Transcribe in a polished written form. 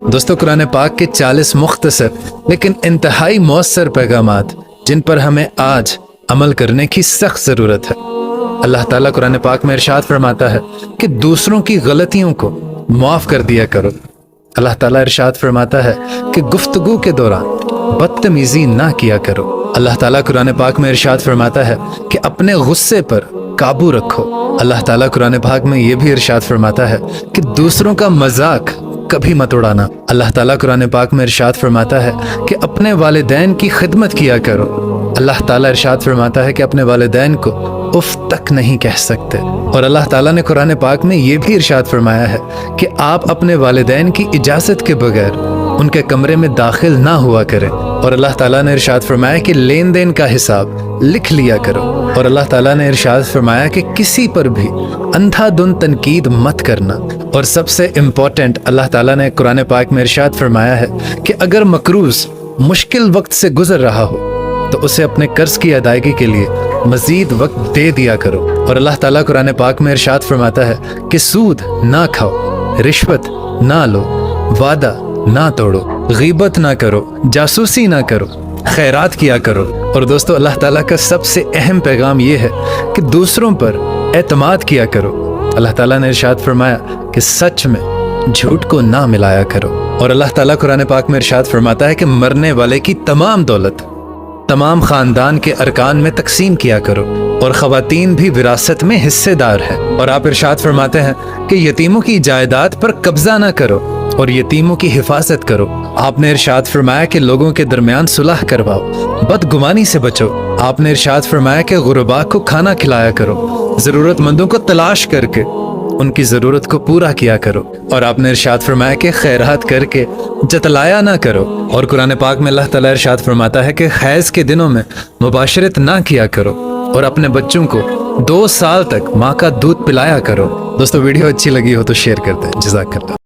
दोस्तों, कुरान पाक के 40 मुख्तसर लेकिन इंतहाई मौसर पैगामात जिन पर हमें आज अमल करने की सख्त ज़रूरत है। अल्लाह ताला कुरान पाक में इरशाद फरमाता है कि दूसरों की गलतियों को माफ़ कर दिया करो। अल्लाह ताला इरशाद फरमाता है कि गुफ्तगू के दौरान बदतमीज़ी ना किया करो। अल्लाह ताला कुरान पाक में इरशाद फरमाता है कि अपने गुस्से पर काबू रखो। अल्लाह ताला कुरान पाक में ये भी इरशाद फरमाता है कि दूसरों का मजाक कभी मत उड़ाना। अल्लाह ताला कुरान पाक में इरशाद फरमाता है कि अपने वालिदैन की खिदमत किया करो। अल्लाह ताला इरशाद फरमाता है कि अपने वालिदैन को उफ तक नहीं कह सकते। और अल्लाह ताला ने कुरान पाक में ये भी इरशाद फरमाया है कि आप अपने वालिदैन की इजाज़त के बगैर उनके कमरे में दाखिल ना हुआ करें। और अल्लाह ताला ने इरशाद फरमाया कि लेन देन का हिसाब लिख लिया करो। और अल्लाह ताला ने इरशाद फरमाया कि किसी पर भी अंधाधुंध तनकीद मत करना। और सबसे इम्पोर्टेंट, अल्लाह ताला ने कुरान पाक में इरशाद फरमाया है कि अगर मकरूज़ मुश्किल वक्त से गुजर रहा हो तो उसे अपने कर्ज की अदायगी के लिए मजीद वक्त दे दिया करो। और अल्लाह ताला कुरान पाक में इरशाद फरमाता है कि सूद ना खाओ, रिश्वत ना लो, वादा ना तोड़ो, गीबत ना करो, जासूसी ना करो, खैरात किया करो। और दोस्तों, अल्लाह ताला का सबसे अहम पैगाम ये है कि दूसरों पर एतमाद किया करो। अल्लाह ताला ने इरशाद फरमाया कि सच में झूठ को ना मिलाया करो। और अल्लाह ताला कुरान पाक में इरशाद फरमाता है कि मरने वाले की तमाम दौलत तमाम खानदान के अरकान में तकसीम किया करो और ख़वातीन भी विरासत में हिस्सेदार है। और आप इरशाद फरमाते हैं कि यतीमों की जायदाद पर कब्जा ना करो और यतीमों की हिफाजत करो। आपने इरशाद फरमाया कि लोगों के दरमियान सुलह करवाओ, बदगुमानी से बचो। आपने इरशाद फरमाया कि गुरबा को खाना खिलाया करो, ज़रूरतमंदों को तलाश करके उनकी ज़रूरत को पूरा किया करो। और आपने इरशाद फरमाया कि खैरात करके जतलाया ना करो। और कुरान पाक में अल्लाह ताला इरशाद फरमाता है कि हैज़ के दिनों में मुबाशरत ना किया करो और अपने बच्चों को 2 साल तक माँ का दूध पिलाया करो। दोस्तों, वीडियो अच्छी लगी हो तो शेयर कर दें। जज़ाकल्लाह।